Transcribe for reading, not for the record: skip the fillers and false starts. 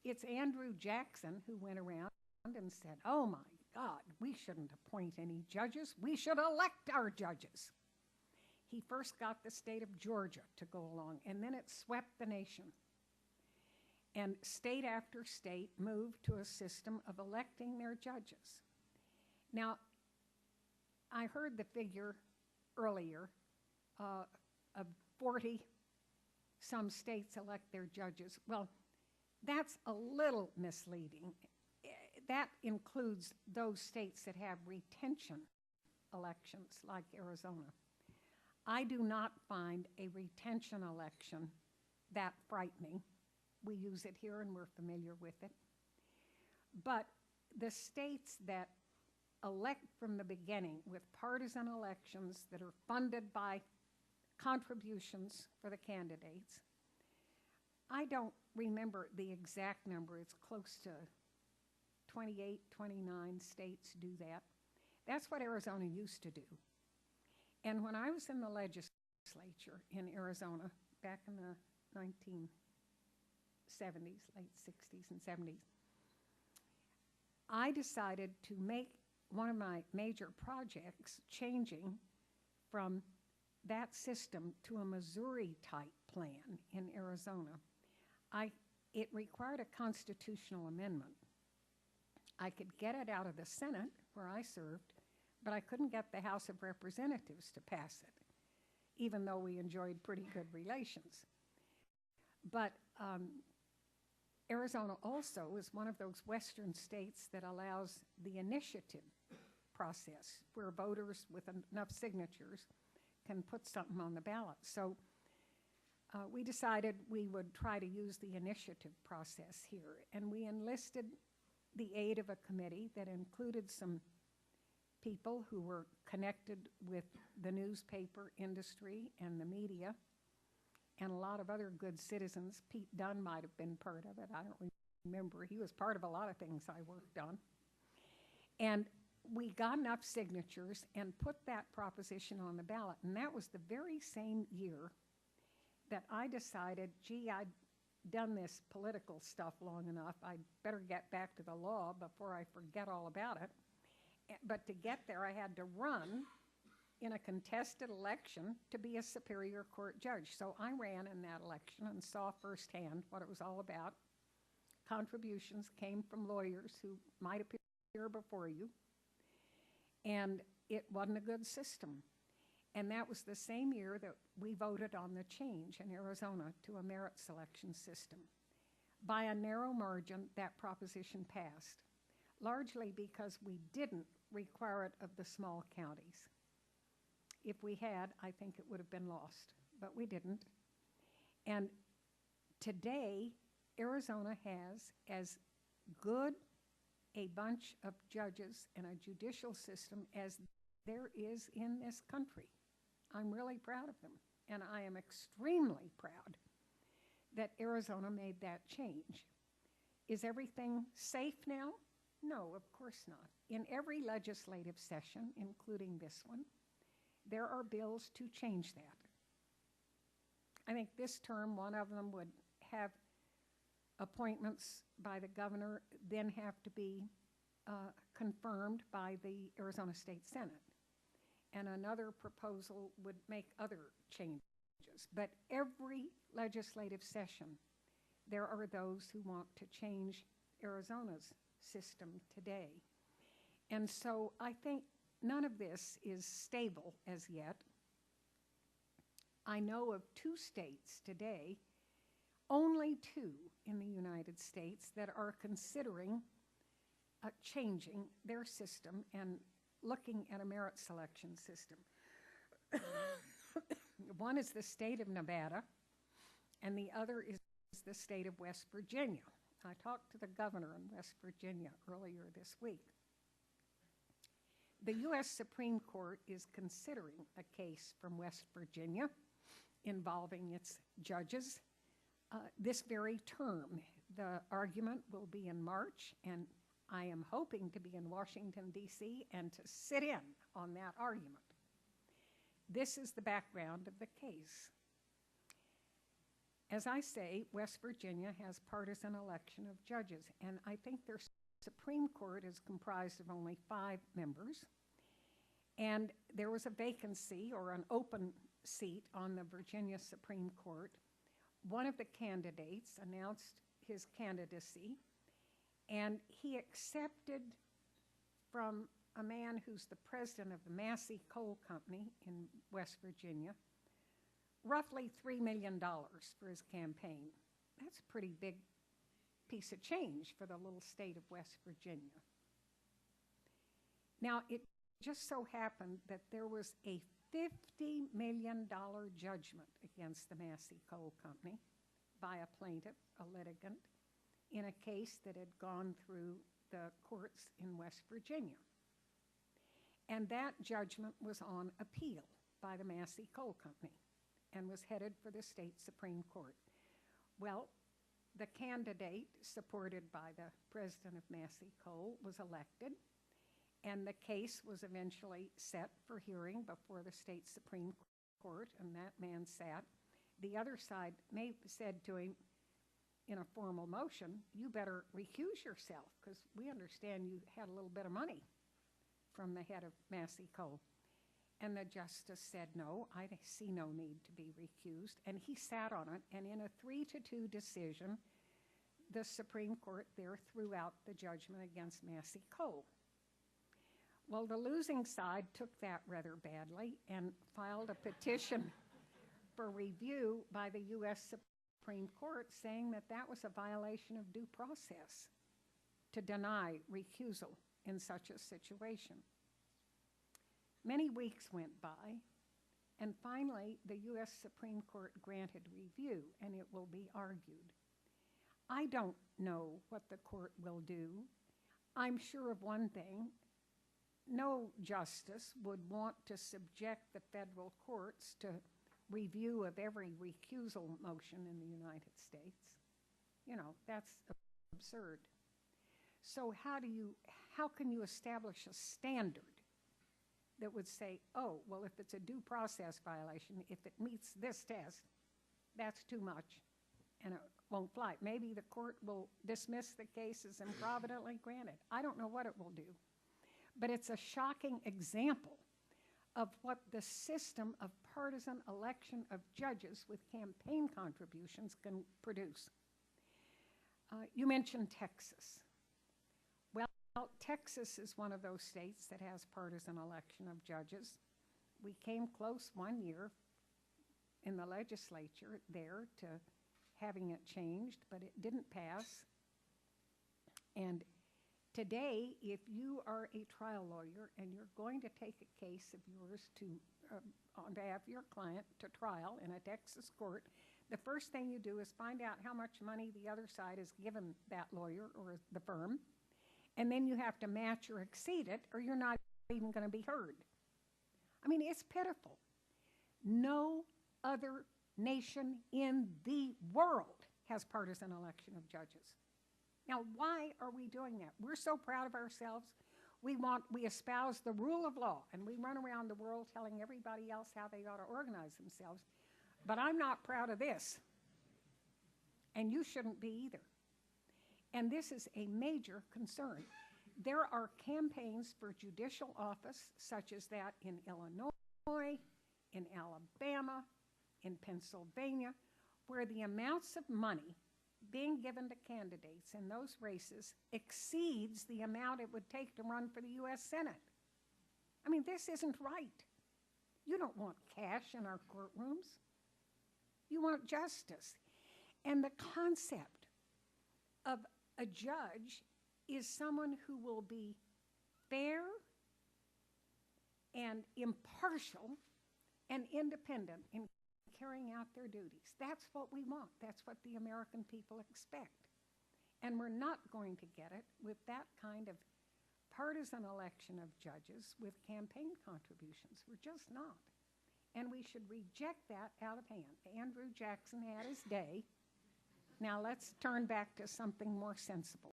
it's Andrew Jackson who went around and said, oh my God, we shouldn't appoint any judges. We should elect our judges. He first got the state of Georgia to go along, and then it swept the nation. And state after state moved to a system of electing their judges. Now, I heard the figure earlier of 40 some states elect their judges. Well, that's a little misleading. That includes those states that have retention elections like Arizona. I do not find a retention election that frightening. We use it here and we're familiar with it. But the states that elect from the beginning with partisan elections that are funded by contributions for the candidates, I don't remember the exact number. It's close to 28, 29 states do that. That's what Arizona used to do. And when I was in the legislature in Arizona back in the 1970s, late 60s and 70s, I decided to make one of my major projects changing from that system to a Missouri-type plan in Arizona. It required a constitutional amendment. I could get it out of the Senate, where I served, but I couldn't get the House of Representatives to pass it, even though we enjoyed pretty good relations. But Arizona also is one of those western states that allows the initiative process, where voters with enough signatures can put something on the ballot. So we decided we would try to use the initiative process here, and we enlisted the aid of a committee that included some people who were connected with the newspaper industry and the media, and a lot of other good citizens. Pete Dunn might have been part of it. I don't remember. He was part of a lot of things I worked on. And we got enough signatures and put that proposition on the ballot. And that was the very same year that I decided, gee, I'd done this political stuff long enough. I'd better get back to the law before I forget all about it. But to get there, I had to run in a contested election to be a Superior Court judge. So I ran in that election and saw firsthand what it was all about. Contributions came from lawyers who might appear before you, and it wasn't a good system. And that was the same year that we voted on the change in Arizona to a merit selection system. By a narrow margin, that proposition passed, largely because we didn't require it of the small counties. If we had, I think it would have been lost, but we didn't. And today, Arizona has as good a bunch of judges and a judicial system as there is in this country. I'm really proud of them, and I am extremely proud that Arizona made that change. Is everything safe now? No, of course not. In every legislative session, including this one, there are bills to change that. I think this term, one of them would have appointments by the governor, then have to be confirmed by the Arizona State Senate. And another proposal would make other changes. But every legislative session, there are those who want to change Arizona's system today. And so I think none of this is stable as yet. I know of 2 states today, only 2 in the United States, that are considering changing their system and looking at a merit selection system. One is the state of Nevada, and the other is the state of West Virginia. I talked to the governor in West Virginia earlier this week. The U.S. Supreme Court is considering a case from West Virginia involving its judges this very term. The argument will be in March, and I am hoping to be in Washington, D.C., and to sit in on that argument. This is the background of the case. As I say, West Virginia has partisan election of judges, and I think their Supreme Court is comprised of only 5 members. And there was a vacancy or an open seat on the Virginia Supreme Court. One of the candidates announced his candidacy, and he accepted from a man who's the president of the Massey Coal Company in West Virginia, roughly $3 million for his campaign. That's a pretty big piece of change for the little state of West Virginia. Now, it just so happened that there was a $50 million judgment against the Massey Coal Company by a plaintiff, a litigant, in a case that had gone through the courts in West Virginia. And that judgment was on appeal by the Massey Coal Company and was headed for the state Supreme Court. Well, the candidate supported by the president of Massey Coal was elected, and the case was eventually set for hearing before the state Supreme Court, and that man sat. The other side said to him in a formal motion, "You better recuse yourself, because we understand you had a little bit of money from the head of Massey Coal." And the justice said, "No, I see no need to be recused." And he sat on it, and in a 3-2 decision, the Supreme Court there threw out the judgment against Massey Coal. Well, the losing side took that rather badly and filed a petition for review by the U.S. Supreme Court, saying that that was a violation of due process to deny recusal in such a situation. Many weeks went by, and finally the U.S. Supreme Court granted review, and it will be argued. I don't know what the court will do. I'm sure of one thing: no justice would want to subject the federal courts to review of every recusal motion in the United States. You know, that's absurd. So how can you establish a standard that would say, oh, well, if it's a due process violation, if it meets this test, that's too much, and it won't fly. Maybe the court will dismiss the case as improvidently granted. I don't know what it will do. But it's a shocking example of what the system of partisan election of judges with campaign contributions can produce. You mentioned Texas. Well, Texas is one of those states that has partisan election of judges. We came close one year in the legislature there to having it changed, but it didn't pass. And today, if you are a trial lawyer and you're going to take a case of yours on behalf of your client to trial in a Texas court, the first thing you do is find out how much money the other side has given that lawyer or the firm, and then you have to match or exceed it, or you're not even going to be heard. I mean, it's pitiful. No other nation in the world has partisan election of judges. Now, why are we doing that? We're so proud of ourselves. We espouse the rule of law, and we run around the world telling everybody else how they ought to organize themselves. But I'm not proud of this, and you shouldn't be either. And this is a major concern. There are campaigns for judicial office, such as that in Illinois, in Alabama, in Pennsylvania, where the amounts of money being given to candidates in those races exceeds the amount it would take to run for the U.S. Senate. I mean, this isn't right. You don't want cash in our courtrooms. You want justice. And the concept of a judge is someone who will be fair and impartial and independent in carrying out their duties. That's what we want. That's what the American people expect. And we're not going to get it with that kind of partisan election of judges with campaign contributions. We're just not. And we should reject that out of hand. Andrew Jackson had his day. Now let's turn back to something more sensible.